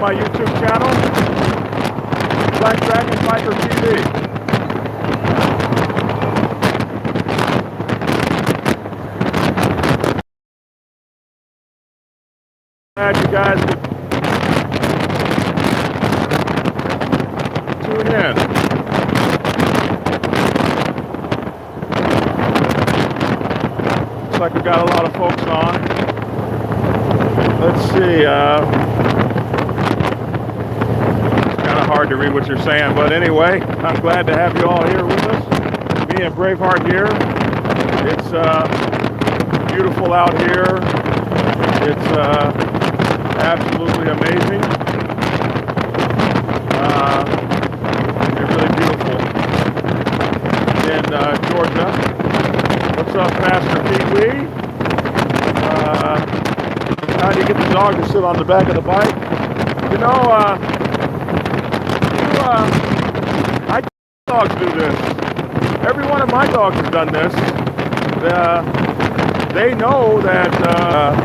my YouTube channel, Black Dragon Biker TV. Glad you guys could tune in. Looks like we got a lot of folks on. Let's see. It's kind of hard to read what you're saying, but anyway, I'm glad to have you all here with us. Me and Braveheart here. It's beautiful out here. It's absolutely amazing. It's really beautiful in Georgia. What's up, Pastor Pee-wee? How do you get the dog to sit on the back of the bike? You know, I dogs do this. Every one of my dogs has done this. They know that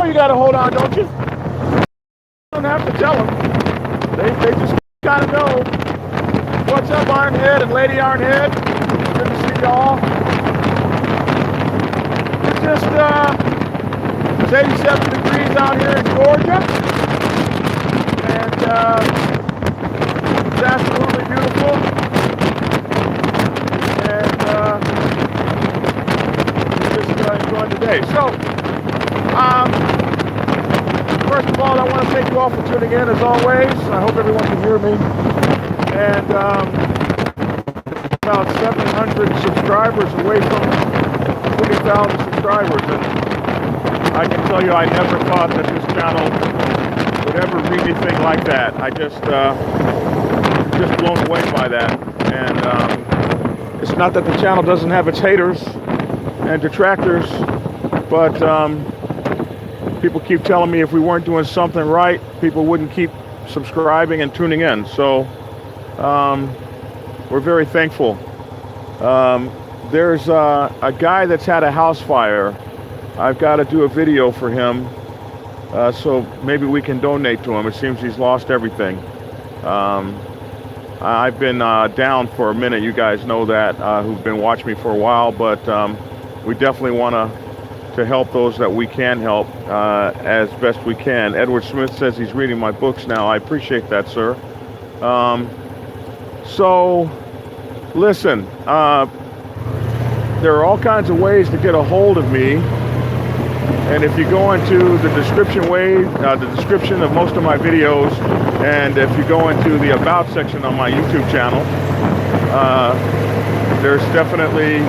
you got to hold on, don't you? Don't have to tell them. They just kind of know. What's up, Ironhead and Lady Ironhead? Good to see y'all. It's just it's 87 degrees out here in Georgia, and it's absolutely beautiful. And just enjoying the day. So, first of all, I want to thank you all for tuning in, as always. I hope everyone can hear me. And about 700 subscribers away from 20,000 subscribers. And I can tell you, I never thought that this channel would ever reach anything like that. I just blown away by that. And it's not that the channel doesn't have its haters and detractors, but people keep telling me if we weren't doing something right, people wouldn't keep subscribing and tuning in. So we're very thankful. There's a guy that's had a house fire. I've got to do a video for him, so maybe we can donate to him. It seems he's lost everything. I've been down for a minute. You guys know that, who've been watching me for a while, but we definitely want to help those that we can help as best we can. Edward Smith says he's reading my books now. I appreciate that, sir. So, listen, there are all kinds of ways to get a hold of me. And if you go into the description the description of most of my videos, and if you go into the About section on my YouTube channel, there's definitely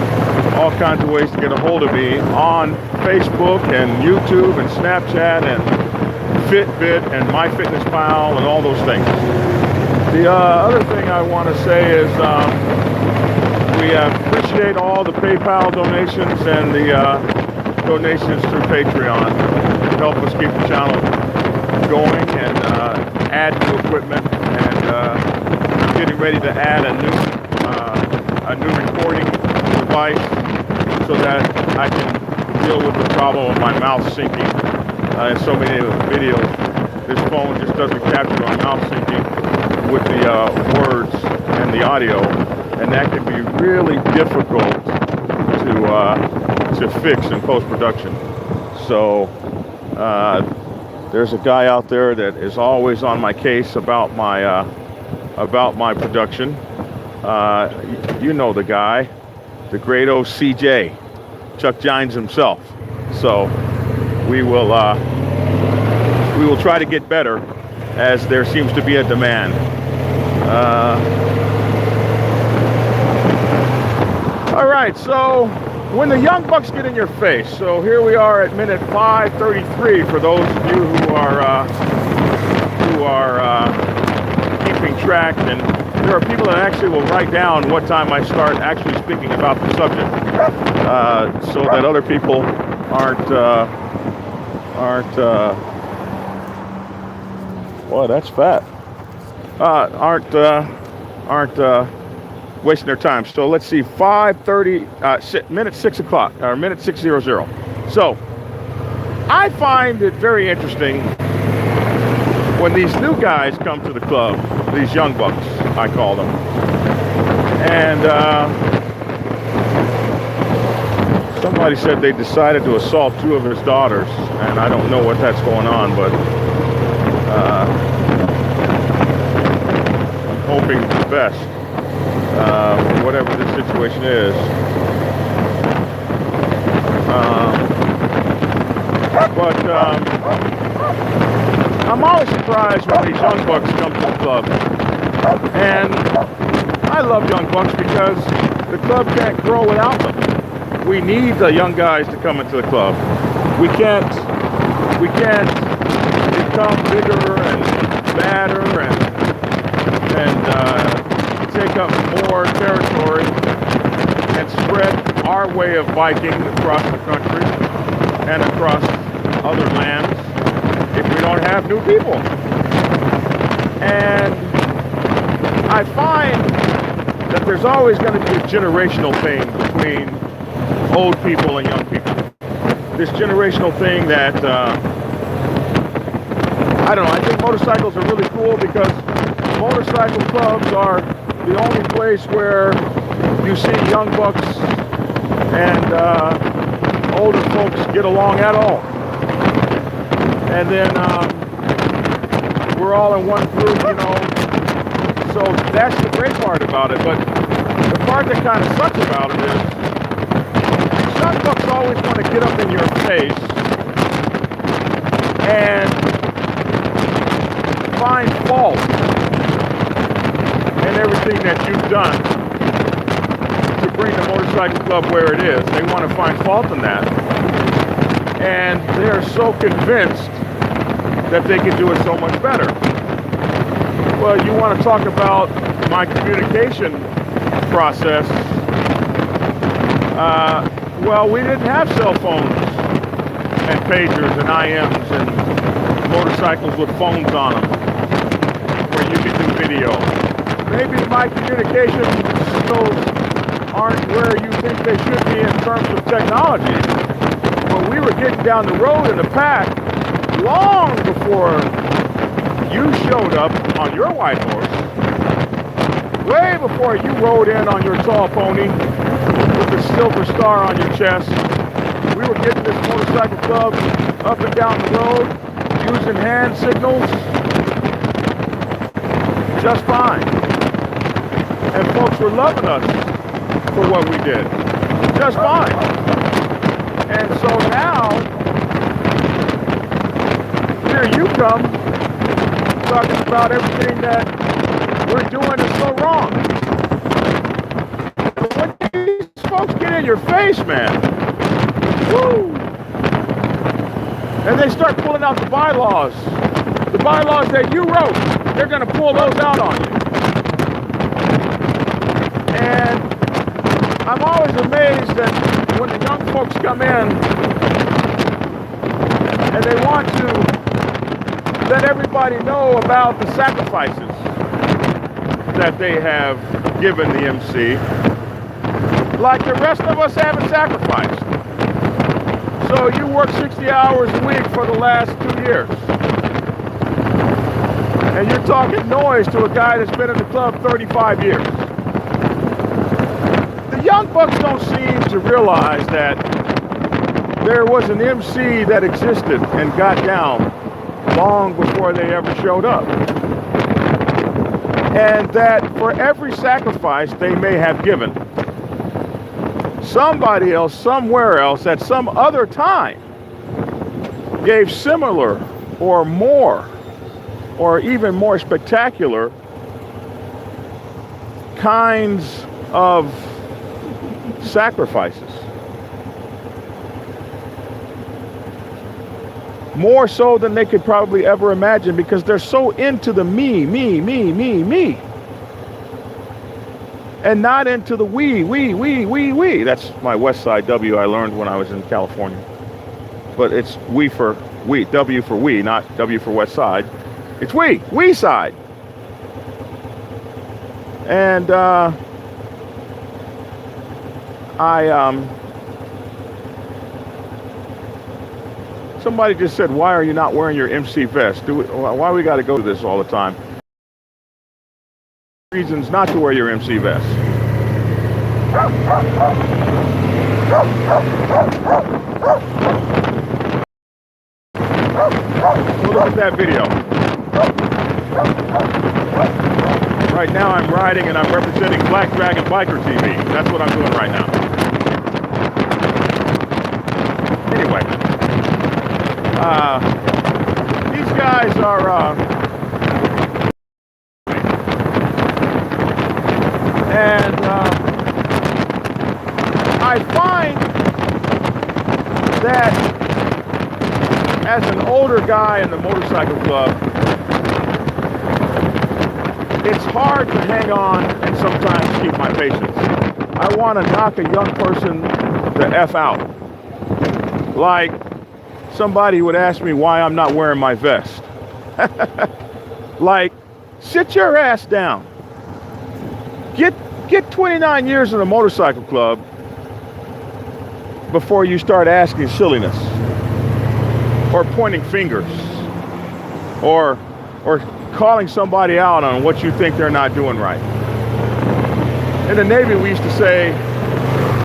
all kinds of ways to get a hold of me on Facebook and YouTube and Snapchat and Fitbit and myfitnesspal and all those things. The other thing I want to say is we appreciate all the PayPal donations and the donations through Patreon to help us keep the channel going and add new equipment, and getting ready to add a new recording device so that I can deal with the problem of my mouth syncing. In so many videos, this phone just doesn't capture my mouth syncing with the words and the audio, and that can be really difficult to fix in post-production. So there's a guy out there that is always on my case about my production. You know the guy, the great OCJ, Chuck Gines himself. So we will try to get better, as there seems to be a demand. All right, so when the young bucks get in your face. So here we are at minute 5:33 for those of you who are keeping track, and there are people that actually will write down what time I start actually speaking about the subject, so that other people aren't boy, that's fat. Aren't wasting their time. So let's see, 5:30, minute 6 o'clock, or minute 6:00. So I find it very interesting when these new guys come to the club, these young bucks, I call them, and somebody said they decided to assault 2 of his daughters, and I don't know what that's going on, but I'm hoping for the best, whatever this situation is. But I'm always surprised when these young bucks come to the club. And I love young bucks because the club can't grow without them. We need the young guys to come into the club. We can't become bigger and badder and take up more territory and spread our way of biking across the country and across other lands if we don't have new people. And I find that there's always going to be a generational thing between old people and young people. This generational thing that, I don't know, I think motorcycles are really cool because motorcycle clubs are the only place where you see young bucks and older folks get along at all. And then we're all in one group, you know. So that's the great part about it. But the part that kind of sucks about it is young bucks always want to get up in your face and find fault in everything that you've done to bring the motorcycle club where it is. They want to find fault in that. And they are so convinced that they can do it so much better. Well, you want to talk about my communication process. Well, we didn't have cell phones and pagers and IMs and motorcycles with phones on them where you can do video. Maybe my communication skills aren't where you think they should be in terms of technology. But we were getting down the road in a pack long before you showed up on your white horse. Way before you rode in on your tall pony with the silver star on your chest. We were getting this motorcycle club up and down the road using hand signals just fine. And folks were loving us for what we did. Just fine. And so now, here you come talking about everything that we're doing is so wrong. But when these folks get in your face, man, woo, and they start pulling out the bylaws that you wrote, they're going to pull those out on you. And I'm always amazed that when the young folks come in and they want to let everybody know about the sacrifices that they have given the MC, like the rest of us haven't sacrificed. So you work 60 hours a week for the last 2 years. And you're talking noise to a guy that's been in the club 35 years. The young bucks don't seem to realize that there was an MC that existed and got down long before they ever showed up. And that for every sacrifice they may have given, somebody else, somewhere else, at some other time, gave similar or more, or even more spectacular kinds of sacrifices. More so than they could probably ever imagine, because they're so into the me, and not into the we. That's my West Side W I learned when I was in California. But it's we, W for we, not W for West Side. It's we side. And Somebody just said, why are you not wearing your MC vest? Why we got to go to this all the time? Reasons not to wear your MC vest. So look at that video. Right now I'm riding and I'm representing Black Dragon Biker TV. That's what I'm doing right now. Anyway, these guys are and I find that as an older guy in the motorcycle club, it's hard to hang on and sometimes keep my patience. I want to knock a young person the F out. Like somebody would ask me why I'm not wearing my vest. Like, sit your ass down. Get 29 years in the motorcycle club before you start asking silliness or pointing fingers or calling somebody out on what you think they're not doing right. In the Navy, we used to say,